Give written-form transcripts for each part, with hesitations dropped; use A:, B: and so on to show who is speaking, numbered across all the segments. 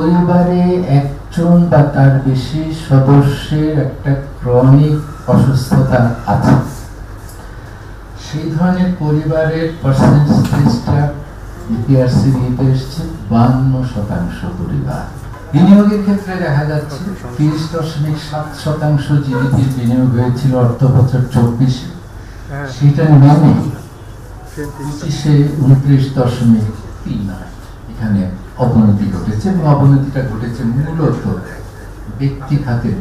A: পরিবারে একজন বা তার বেশি সদস্যের একটা ক্রনিক অসুস্থতা আছে, সেই ধরনের পরিবারের পার্সেন্টেজটা বিপিআরসি দিতে এসছে 52% পরিবার। বিনিয়োগের ক্ষেত্রে দেখা যাচ্ছে 30.7% জিডিপির বিনিয়োগ হয়েছিল অর্থ বছর 24-এ, সেটা নেমে 25-এ 29.3। এখানে অবনতি ঘটেছে এবং অবনতিটা ঘটেছে মূলত ব্যক্তি খাতের,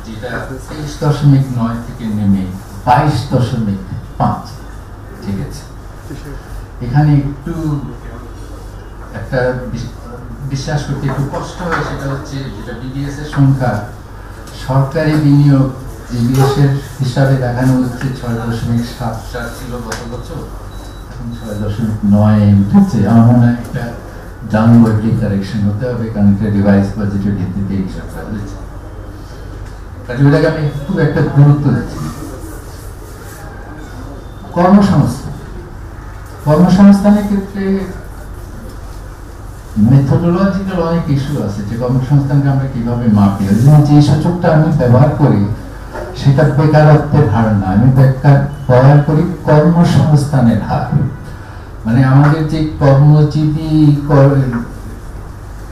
A: যেটা 23.9 থেকে নেমে 22.5। ঠিক আছে, এখানে একটু একটা বিশ্বাস করতে একটু কষ্ট হয়, সেটা হচ্ছে যেটা বিডিএস এর সংখ্যা, সরকারি বিনিয়োগ বিডিএস এর হিসাবে দেখানো হচ্ছে 6.7 ছিল গত বছর, এখন 6.9 উঠেছে। আমার মনে হয় এটা ডাউনওয়ার্ডলি কারেকশন হতে হবে, কারণ এটা রিভাইজ বাজেটের ভিত্তিতে হিসাব করা হয়েছে। কাজে ওটাকে আমি খুব একটা গুরুত্ব দিচ্ছি। কর্মসংস্থানের ক্ষেত্রে মেথোডোলজিক্যাল অনেক ইস্যু আছে, যে কর্মসংস্থানকে আমরা কিভাবে মাপি। ওই জন্য যে সূচকটা আমি ব্যবহার করি সেটা বেকারত্বের হার না, আমি ব্যবহার করি কর্মসংস্থানের হার। মানে আমাদের যে কর্মজীবী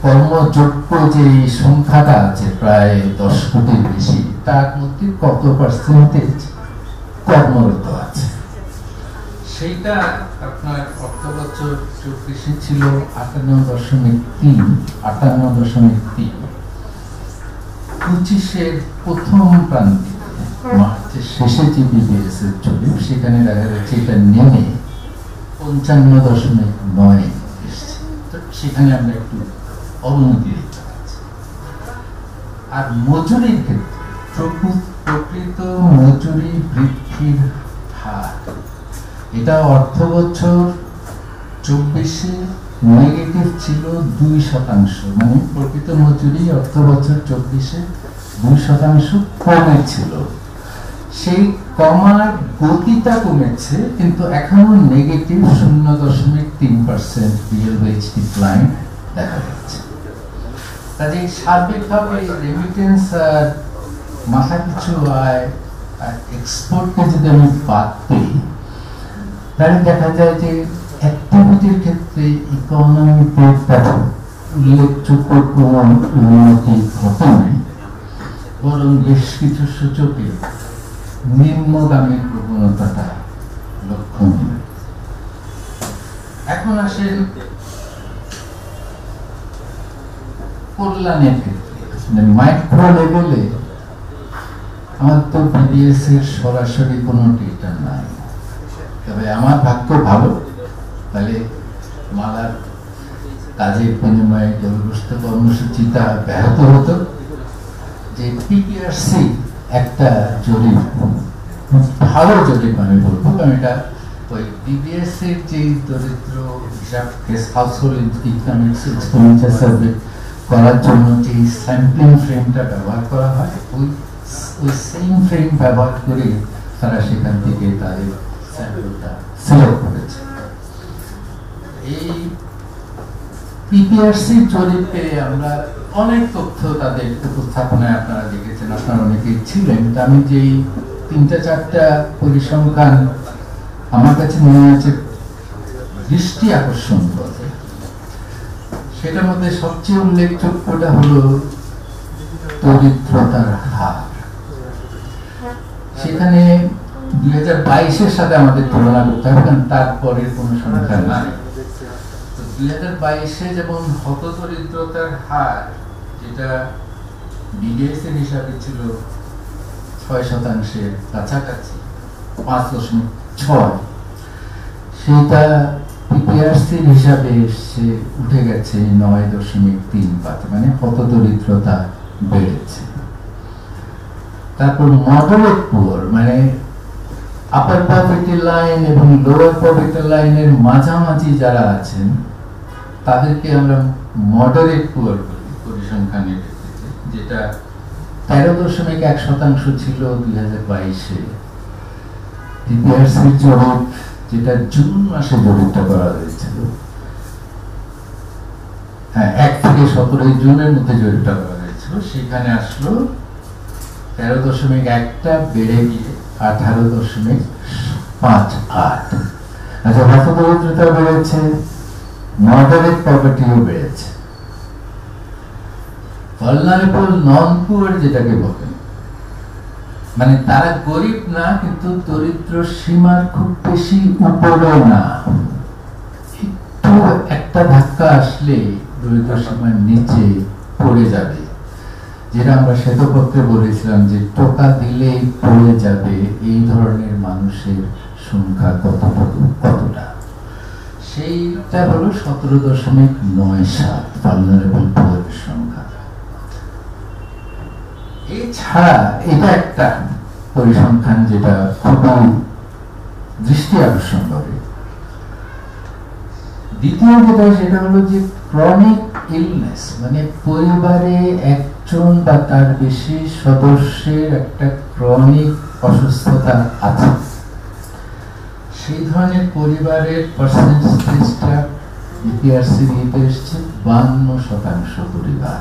A: কর্মযোগ্য যে সংখ্যাটা আছে প্রায় 10 কোটির বেশি, তার মধ্যে কত পার্সেন্টেজ কর্মরত আছে, সেইটা আপনার অর্থ বছর 24-এ ছিল 58.3। 25-এর প্রথম প্রান্তে মার্চের শেষে যে বিবিএস এর জরিপ, সেখানে দেখা যাচ্ছে এটা নেমে 55.9 এসছে। তো সেখানে আমরা একটু অবনতি দেখতে পাচ্ছি। আর মজুরির ক্ষেত্রে প্রকৃত মজুরি বৃদ্ধির হার, এটা অর্থ বছর 24-এ নেগেটিভ ছিল 2%, মানে প্রকৃত মজুরি অর্থ বছর 24-এ 2% কমেছিল। সেই কমার গতিটা কমেছে, কিন্তু এখনো নেগেটিভ 0.3% রিয়েল ওয়েজ ডিক্লাইন দেখা যাচ্ছে। কাজে সার্বিকভাবে রেমিটেন্স আর মাথা পিছু আয় আর এক্সপোর্টকে যদি আমি বাদ দিই, তাহলে দেখা যায় যে অ্যাক্টিভিটির ক্ষেত্রে ইকোনমিতে উল্লেখযোগ্য কোনো উন্নতি ঘটে নাই, বরং বেশ কিছু সূচকে নিম্নগামী প্রবণতাটা লক্ষণীয়। এখন আসেন কল্যাণের ক্ষেত্রে, মাইক্রো লেভেলে আমার তো বিডিএস এর সরাসরি কোনো ডেটা নাই, তবে আমার ভাগ্য ভালো, তাহলে মালার কাজের বিনিময়ে জলগ্রস্ত কর্মসূচিটা ব্যাহত হতো। যে পিপিআরসি একটা জরিপ, ভালো জরিপ আমি বলবো, কারণ এটা ওই বিবিএস এর যে দরিদ্র হিসাব হাউসহোল্ড ইকোনমিক্স এক্সপেন্ডিচার সার্ভে করার জন্য যে স্যাম্পলিং ফ্রেমটা ব্যবহার করা হয়, ওই সেম ফ্রেম ব্যবহার করে তারা সেখান থেকে তাদের স্যাম্পলটা সিলেক্ট করেছে। এই পিপিআরসি জরিপে আমরা অনেক তথ্য তাদের উপস্থাপনায় আপনারা দেখেছেন, আপনারা অনেকেই ছিলেন। আমি যেই 3-4টা পরিসংখ্যান আমার কাছে মনে হয়েছে দৃষ্টি আকর্ষণ করে, সেটার মধ্যে সবচেয়ে উল্লেখযোগ্যটা হলো দরিদ্রতার হার। সেখানে 2022-এর সাথে আমাদের তুলনা করতে হবে, কারণ তারপরের কোনো সংখ্যা নাই। 2022-এ যেমন হতদরিদ্রতার হার, যেটা বিডিএস এর হিসাবে ছিল 6%-এর কাছাকাছি, 5.6, সেটা পিপিআরসির হিসাবে এসে উঠে গেছে 9.35, মানে হতদরিদ্রতা বেড়েছে। তারপর মডারেট পুয়ার, মানে আপার পভার্টি লাইন এবং লোয়ার পভার্টি লাইনের মাঝামাঝি যারা আছেন, তাদেরকে আমরা মডারেট পুয়ার বলি পরিসংখ্যানের ক্ষেত্রে, যেটা 13.1% ছিল 2022-এ। পিপিআরসির জরিপ, যেটা জুন মাসে জরিপটা করা হয়েছিল, হ্যাঁ 1 থেকে 17 জুনের মধ্যে জরিপটা করা হয়েছিল, সেখানে আসলো 13.1টা বেড়ে গিয়ে 18.58। আচ্ছা, হতদরিদ্রতা বেড়েছে, মডারেট পভার্টিও বেড়েছে। ভালনারেবল নন পুয়ার যেটাকে বলেন, মানে তারা গরিব না কিন্তু দরিদ্র সীমার খুব বেশি উপরেও না, একটু একটা ধাক্কা আসলে দরিদ্র সীমার নিচে পড়ে যাবে, যেটা আমরা শ্বেতপত্রে বলেছিলাম যে টোকা দিলেই পড়ে যাবে, এই ধরনের মানুষের সংখ্যা কতটা, সেইটা হলো 17.97 ভালনারেবল পুয়ারের সংখ্যা। এছাড়া এটা একটা পরিসংখ্যান যেটা খুবই দৃষ্টি আকর্ষণ করে। দ্বিতীয় যেটা, সেটা হলো যে ক্রনিক ইলনেস, মানে পরিবারে একজন বা তার বেশি সদস্যের একটা ক্রনিক অসুস্থতা আছে, সেই ধরনের পরিবারের পার্সেন্টেজটা বিপিআরসি নিতে এসছে 52% পরিবার।